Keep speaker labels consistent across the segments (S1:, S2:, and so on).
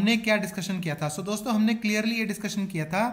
S1: हमने क्या डिस्कशन किया था? सो दोस्तों हमने क्लियरली ये डिस्कशन किया था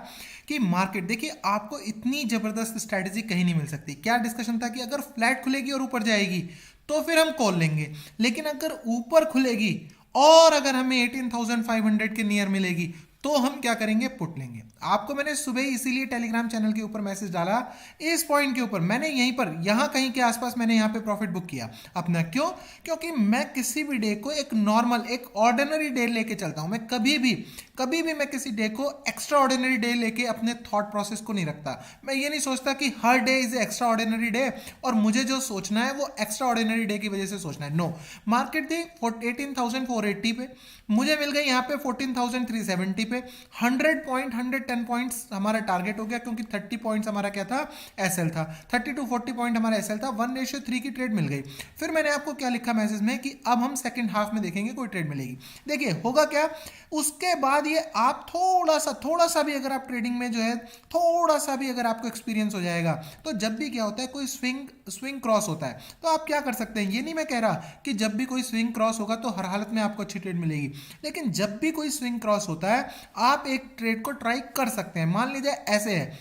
S1: कि मार्केट, देखिए आपको इतनी जबरदस्त स्ट्रैटेजी कहीं नहीं मिल सकती। क्या डिस्कशन था कि अगर फ्लैट खुलेगी और ऊपर जाएगी तो फिर हम कॉल लेंगे, लेकिन अगर ऊपर खुलेगी और अगर हमें 18,500 के नियर मिलेगी तो हम क्या करेंगे? पुट लेंगे। आपको मैंने सुबह ही इसीलिए टेलीग्राम चैनल के ऊपर मैसेज डाला, इस पॉइंट के ऊपर मैंने यहीं पर यहाँ कहीं के आसपास मैंने यहाँ पे प्रॉफिट बुक किया अपना। क्यों? क्योंकि मैं किसी भी डे को एक नॉर्मल, एक ऑर्डिनरी डे लेके चलता हूँ। मैं कभी भी मैं किसी डे को एक्स्ट्रा ऑर्डिनरी डे लेके अपने थॉट प्रोसेस को नहीं रखता। मैं ये नहीं सोचता कि हर day is extraordinary day और मुझे जो सोचना है वो एक्स्ट्रा ऑर्डिनरी डे की वजह से सोचना है। नो, मार्केट थी 18,480 पे, मुझे मिल गई यहाँ पे 14,370 पे। 100 पॉइंट 110 पॉइंट्स हमारा टारगेट हो गया, क्योंकि 30 पॉइंट्स हमारा क्या था? एसएल था। 30 to 40 पॉइंट हमारा एसएल था। 1:3 की ट्रेड मिल गई। फिर मैंने आपको क्या लिखा मैसेज में कि अब हम सेकंड हाफ में देखेंगे कोई ट्रेड मिलेगी। देखिए होगा क्या, उसके बाद ये आप थोड़ा सा भी अगर आप ट्रेडिंग में जो है थोड़ा सा भी अगर आपको एक्सपीरियंस हो जाएगा, तो जब भी क्या होता है कोई स्विंग क्रॉस होता है तो आप क्या कर सकते हैं। ये नहीं मैं कह रहा कि जब भी कोई स्विंग क्रॉस होगा तो हर हालत में आपको अच्छी ट्रेड मिलेगी, लेकिन जब भी कोई स्विंग क्रॉस होता है आप एक ट्रेड को ट्राई कर सकते हैं। मान लीजिए ऐसे है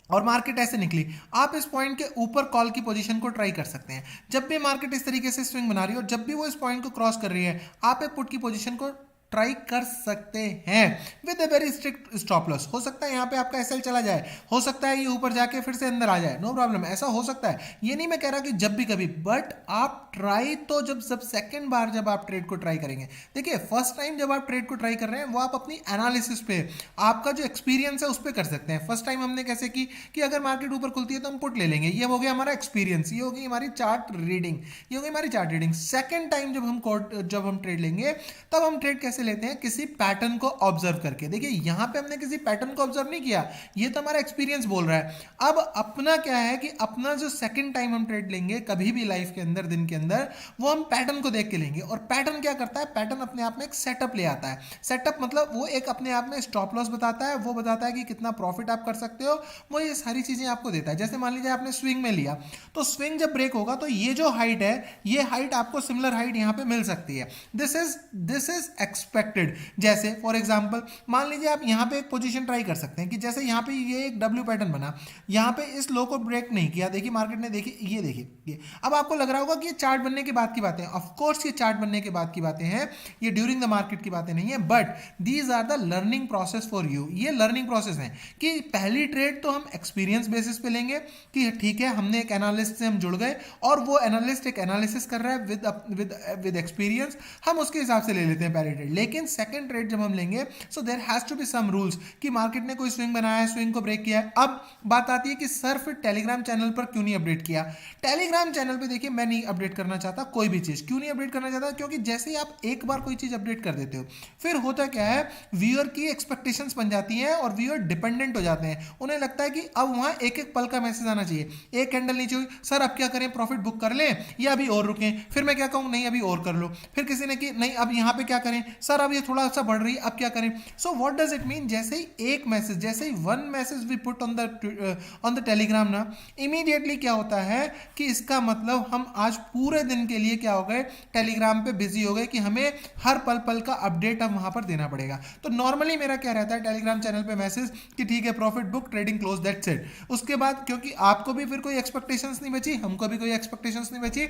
S1: और मार्केट ऐसे निकली, आप इस पॉइंट के ऊपर कॉल की पोजीशन को ट्राई कर सकते हैं। जब भी मार्केट इस तरीके से स्विंग बना रही है और जब भी वो इस पॉइंट को क्रॉस कर रही है, आप एक पुट की पोजीशन को ट्राई कर सकते हैं with a very strict stop loss. हो सकता है यहाँ पे आपका एसएल चला जाए, हो सकता है ये ऊपर जाके फिर से अंदर आ जाए, नो प्रॉब्लम, ऐसा हो सकता है। ये नहीं मैं कह रहा कि जब भी कभी, बट आप ट्राई तो जब सेकंड बार जब आप ट्रेड को ट्राई करेंगे, देखिए फर्स्ट टाइम जब आप ट्रेड को ट्राई कर रहे हैं वो आप अपनी एनालिसिस पे, आपका जो एक्सपीरियंस है उस पर कर सकते हैं। फर्स्ट टाइम हमने कैसे की कि अगर मार्केट ऊपर खुलती है तो हम पुट ले लेंगे, ये हो गया हमारा एक्सपीरियंस, ये हो गई हमारी चार्ट रीडिंग, ये हो गई हमारी चार्ट रीडिंग। सेकंड टाइम जब हम ट्रेड लेंगे तब हम ट्रेड कैसे लेते हैं? किसी पैटर्न को ऑब्जर्व करके। देखिए यहां पे हमने किसी पैटर्न को ऑब्जर्व नहीं किया, ये तो हमारा एक्सपीरियंस बोल रहा है। अब अपना क्या है कि अपना जो सेकंड टाइम हम ट्रेड लेंगे कभी भी लाइफ के अंदर, दिन के अंदर, वो हम पैटर्न को देख के लेंगे। और पैटर्न क्या करता है? पैटर्न अपने आप में एक सेटअप ले आता है। सेटअप मतलब वो एक अपने आप में स्टॉप लॉस बताता है, वो बताता है कि कितना प्रॉफिट आप कर सकते हो, वो ये सारी चीजें आपको देता है। जैसे मान लीजिए आपने स्विंग में लिया, तो स्विंग जब ब्रेक होगा तो ये जो हाइट है, ये हाइट आपको सिमिलर हाइट यहां पे मिल सकती है। This is expected. जैसे फॉर एग्जांपल मान लीजिए आप यहां पे एक पोजीशन ट्राई कर सकते हैं कि जैसे यहां पे ये एक डब्ल्यू पैटर्न बना, यहां पे इस लो को ब्रेक नहीं किया, देखिए मार्केट ने, देखिए ये देखिए ये। अब आपको लग रहा होगा कि ये चार्ट बनने के बाद की बातें, ऑफ कोर्स ये चार्ट बनने के बाद की बातें हैं, ये ड्यूरिंग द मार्केट की बातें नहीं है, but these are the learning process for you. ये लर्निंग प्रोसेस है कि पहली ट्रेड तो हम एक्सपीरियंस बेसिस पे लेंगे कि ठीक है हमने एक एनालिस्ट से हम जुड़ गए और वो एनालिस्ट एक एनालिसिस कर रहा है विद एक्सपीरियंस, हम उसके हिसाब से ले लेते हैं पहली ट्रेड। लेकिन सेकंड ट्रेड जब हम लेंगे, so there has to be some rules कि मार्केट ने कोई स्विंग बनाया है, स्विंग को ब्रेक किया है। अब बात आती है कि सर फिर टेलीग्राम चैनल पर क्यों नहीं अपडेट किया? टेलीग्राम चैनल पे देखिए मैं नहीं अपडेट करना चाहता कोई भी चीज। क्यों नहीं अपडेट करना चाहता? क्योंकि जैसे ही आप एक बार कोई चीज अपडेट कर देते हो, फिर होता क्या है, व्यूअर की एक्सपेक्टेशंस बन जाती हैं और व्यूअर डिपेंडेंट हो जाते हैं। उन्हें लगता है कि अब वहां एक एक पल का मैसेज आना चाहिए। एक कैंडल नीचे हुई, सर अब क्या करें, प्रॉफिट बुक कर लें या अभी और रुकें? फिर मैं क्या कहूं, नहीं अभी और कर लो। फिर किसी ने कि नहीं अब यहां पे क्या करें, सर अब ये थोड़ा सा बढ़ रही है, अब क्या करें? So what does it mean? जैसे ही एक मैसेज, जैसे ही one message we put on the Telegram ना, इमीडिएटली क्या होता है कि इसका मतलब हम आज पूरे दिन के लिए क्या हो गए, टेलीग्राम पे बिजी हो गए कि हमें हर पल पल का अपडेट अब वहां पर देना पड़ेगा। तो नॉर्मली मेरा क्या रहता है टेलीग्राम चैनल पे मैसेज कि ठीक है profit book, trading close, that's it. उसके बाद क्योंकि आपको भी फिर कोई एक्सपेक्टेशंस नहीं बची, हमको भी कोई एक्सपेक्टेशंस नहीं बची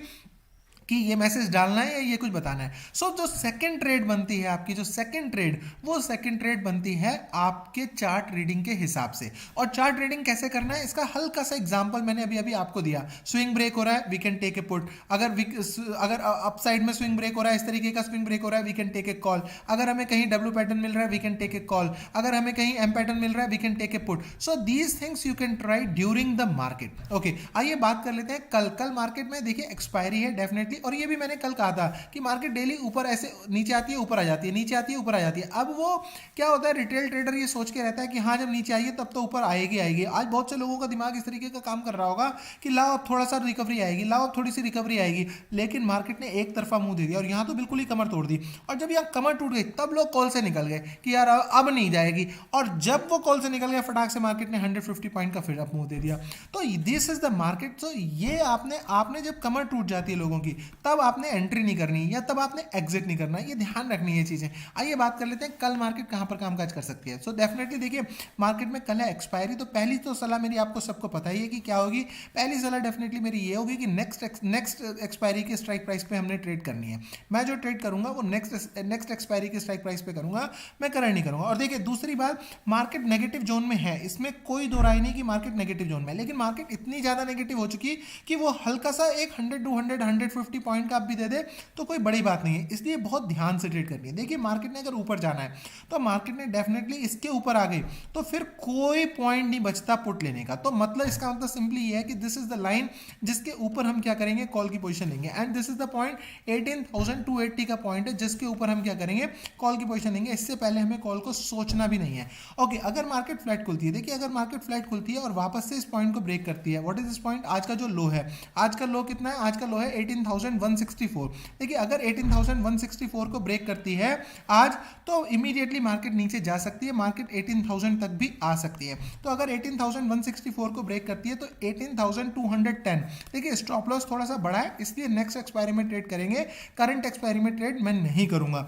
S1: कि ये मैसेज डालना है या ये कुछ बताना है। सो जो सेकंड ट्रेड बनती है आपकी, जो सेकंड ट्रेड, वो सेकंड ट्रेड बनती है आपके चार्ट रीडिंग के हिसाब से। और चार्ट रीडिंग कैसे करना है, इसका हल्का सा एग्जांपल मैंने अभी अभी आपको दिया। स्विंग ब्रेक हो रहा है, we can take a put. अगर अप साइड में स्विंग ब्रेक हो रहा है, इस तरीके का स्विंग ब्रेक हो रहा है, we can take a call. अगर हमें कहीं डब्ल्यू पैटर्न मिल रहा है, we can take a call. अगर हमें कहीं एम पैटर्न मिल रहा है, we can take a put. So these things you can try during the market. Okay, आइए बात कर लेते हैं कल मार्केट में। देखिए एक्सपायरी है डेफिनेटली, और ये भी मैंने कल कहा था कि मार्केट डेली ऊपर ऐसे नीचे आती है, ऊपर आ जाती है, नीचे आती है, ऊपर आ जाती है। अब वो क्या होता है, रिटेल ट्रेडर ये सोच के रहता है कि हाँ जब नीचे आई है तब तो ऊपर आएगी आएगी। आज बहुत से लोगों का दिमाग इस तरीके का काम कर रहा होगा कि लाओ अब थोड़ा सा रिकवरी आएगी, लाओ अब थोड़ी सी रिकवरी आएगी, लेकिन मार्केट ने एक तरफा मुंह दे दिया और यहाँ तो बिल्कुल ही कमर तोड़ दी। और जब यहाँ कमर टूट गई तब लोग कॉल से निकल गए कि यार अब नहीं जाएगी, और जब वो कॉल से निकल गया फटाक से मार्केट ने 150 पॉइंट का फिर अप मुंह दे दिया। तो दिस इज द मार्केट। तो ये आपने जब कमर टूट जाती है लोगों की, तब आपने एंट्री नहीं करनी या तब आपने एग्जिट नहीं करना, ये ध्यान रखनी है चीज़ें। आइए बात कर लेते हैं कल मार्केट कहाँ पर कामकाज कर सकती है। सो डेफिनेटली देखिए मार्केट में कल है एक्सपायरी, तो पहली तो सलाह मेरी आपको सबको पता ही है कि क्या होगी। पहली सलाह डेफिनेटली मेरी ये होगी कि नेक्स्ट एक्सपायरी के स्ट्राइक प्राइस पे हमने ट्रेड करनी है। मैं जो ट्रेड करूंगा वो नेक्स्ट एक्सपायरी के स्ट्राइक प्राइस पे करूंगा, मैं करंट नहीं करूंगा। और देखिए दूसरी बात, मार्केट नेगेटिव जोन में है, इसमें कोई दो राय नहीं कि मार्केट नेगेटिव जोन में है, लेकिन मार्केट इतनी ज़्यादा नेगेटिव हो चुकी कि वो हल्का सा एक 100 200 150 पॉइंट का आप भी दे दे तो कोई बड़ी बात नहीं है, इसलिए बहुत ध्यान से ट्रेड करनी है। देखिए मार्केट ने अगर ऊपर जाना है तो मार्केट ने डेफिनेटली इसके ऊपर आ गई तो फिर कोई पॉइंट नहीं बचता पुट लेने का। तो मतलब इसका मतलब सिंपली ये है कि दिस इज द लाइन जिसके ऊपर हम क्या करेंगे, कॉल की पोजीशन लेंगे, and this is the point 18,280 का पॉइंट है जिसके ऊपर हम क्या करेंगे, कॉल की पोजीशन लेंगे। इससे पहले हमें कॉल को सोचना भी नहीं है। ओके, अगर मार्केट फ्लैट खुलती है, देखिए अगर मार्केट फ्लैट खुलती है और वापस से इस पॉइंट को ब्रेक करती है, व्हाट इज दिस पॉइंट, आज का जो लो है, आज का लो कितना है, आज का लो है 18,164। देखिए अगर 18,164 को ब्रेक करती है आज तो इमीडिएटली मार्केट नीचे जा सकती है, मार्केट 18,000 तक भी आ सकती है। तो अगर 18,164 को ब्रेक करती है तो 18,210, देखिए स्टॉप लॉस थोड़ा सा बड़ा है, इसलिए नेक्स्ट एक्सपायरी में ट्रेड करेंगे, करंट एक्सपायरी में ट्रेड मैं नहीं करूंगा।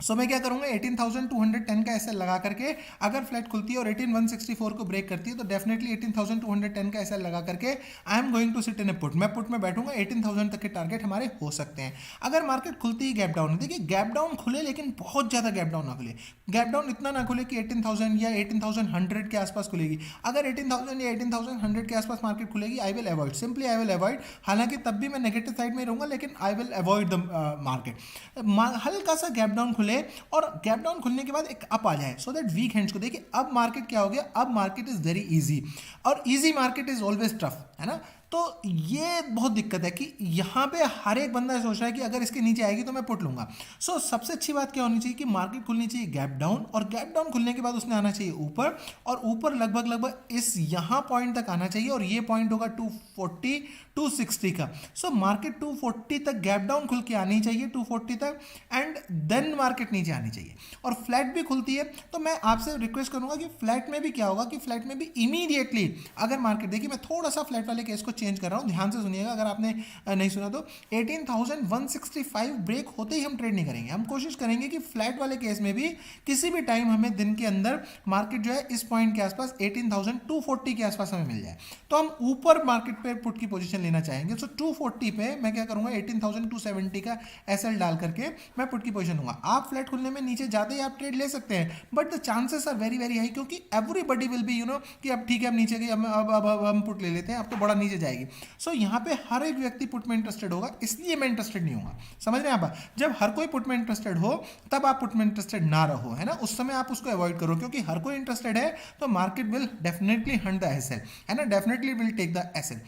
S1: सो मैं क्या करूंगा, 18,210 का एसएल लगा करके अगर फ्लैट खुलती है और 18,164 को ब्रेक करती है तो डेफिनेटली 18,210 का एसएल लगा करके I am going to sit in a put, मैं पुट में बैठूंगा, 18,000 तक के टारगेट हमारे हो सकते हैं। अगर मार्केट खुलती ही गैप डाउन, देखिए गैप डाउन खुले लेकिन बहुत ज़्यादा गैप डाउन ना खुले, गैप डाउन इतना ना खुले कि 18,000 या 18,100 के आसपास खुलेगी। अगर 18,000 या 18,100 के आसपास मार्केट खुलेगी I will avoid, simply I will avoid. हालांकि तब भी मैं नेगेटिव साइड में रहूंगा लेकिन I will avoid the market. हल्का सा गैप डाउन खुले और गैप डाउन खुलने के बाद एक अप आ जाए सो दैट वीक हैंड्स को, देखिए अब मार्केट क्या हो गया, अब मार्केट इज वेरी इजी, और easy market is always tough, है ना। तो ये बहुत दिक्कत है कि यहाँ पे हर एक बंदा सोच रहा है कि अगर इसके नीचे आएगी तो मैं पुट लूंगा। सो सबसे अच्छी बात क्या होनी चाहिए कि मार्केट खुलनी चाहिए गैप डाउन, और गैप डाउन खुलने के बाद उसने आना चाहिए ऊपर, और ऊपर लगभग इस यहाँ पॉइंट तक आना चाहिए, और ये पॉइंट होगा 240 260 का। सो मार्केट 240 तक गैप डाउन खुल के आनी चाहिए, 240 तक, एंड देन मार्केट नीचे आनी चाहिए। और फ्लैट भी खुलती है तो मैं आपसे रिक्वेस्ट करूंगा कि फ्लैट में भी क्या होगा कि फ्लैट में भी इमीडिएटली अगर मार्केट, देखिए मैं थोड़ा सा फ्लैट वाले केस को चेंज कर रहा हूं, ध्यान से सुनिएगा अगर आपने नहीं सुना तो, 18,165 ब्रेक होते ही हम ट्रेड नहीं करेंगे। हम कोशिश करेंगे कि फ्लैट वाले केस में भी किसी भी टाइम हमें दिन के अंदर मार्केट जो है इस पॉइंट के आसपास 18,240 के आसपास हमें मिल जाए तो हम ऊपर मार्केट पे पुट की पोजीशन लेना चाहेंगे। सो 240 पे मैं क्या करूंगा, 18,270 का एसएल डाल करके मैं पुट की पोजीशन लूंगा। आप फ्लैट खुलने में नीचे जाते ही आप ट्रेड ले सकते हैं, but the chances are very very high, क्योंकि एवरीबडी विल बी कि अब ठीक है अब नीचे गई, अब हम पुट ले लेते हैं, अब तो बड़ा नीचे जाएगी। सो यहाँ पे हर एक व्यक्ति पुट में इंटरेस्टेड होगा, इसलिए मैं इंटरेस्टेड नहीं होगा। समझ रहे हैं आप, जब हर कोई पुट में इंटरेस्टेड हो तब आप पुट में इंटरेस्टेड ना रहो, है ना, उस समय आप उसको अवॉइड करो, क्योंकि हर कोई इंटरेस्टेड है तो market will definitely hunt the SL, है ना, definitely will take the SL.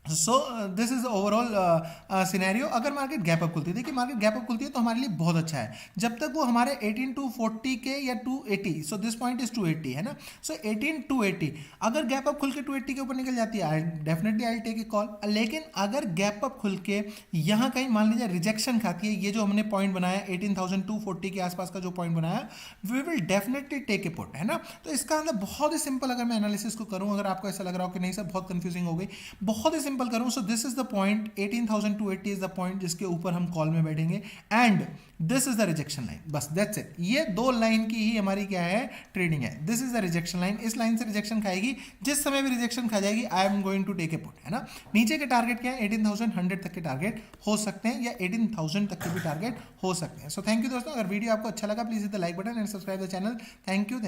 S1: So this is overall scenario. अगर मार्केट गैप अप खुलती है, देखिए मार्केट गैप अप खुलती है तो हमारे लिए बहुत अच्छा है, जब तक वो हमारे 18,240 के या 280, सो दिस पॉइंट इज 280, है ना। सो 18,280 अगर गैप अप खुल के 280 के ऊपर निकल जाती है, definitely I take a call. लेकिन अगर गैप अप खुल के यहाँ कहीं मान लीजिए रिजेक्शन खाती है, ये जो हमने पॉइंट बनाया 18,240 के आसपास का जो पॉइंट बनाया, we will definitely take a put, है ना। तो इसका अंदर बहुत ही सिंपल, अगर मैं एनालिसिस को करूँ, अगर आपको ऐसा लग रहा हो कि नहीं सर बहुत कंफ्यूजिंग हो गई, बहुत ही सिंपल करूं। सो this is the point 18,280 is the point जिसके ऊपर हम कॉल में बैठेंगे, and this is the rejection line, बस दैट्स इट। ये दो लाइन की ही हमारी क्या है, ट्रेडिंग है। This is the rejection line, इस लाइन से रिजेक्शन खाएगी, जिस समय भी रिजेक्शन खा जाएगी I am going to take a put, है ना। नीचे के टारगेट क्या है, 18,100 तक के टारगेट हो सकते हैं, या 18,000 तक के भी टारगेट हो सकते हैं। सो थैंक यू दोस्तों, अगर वीडियो आपको अच्छा लगा please hit the like button and subscribe the channel. Thank you.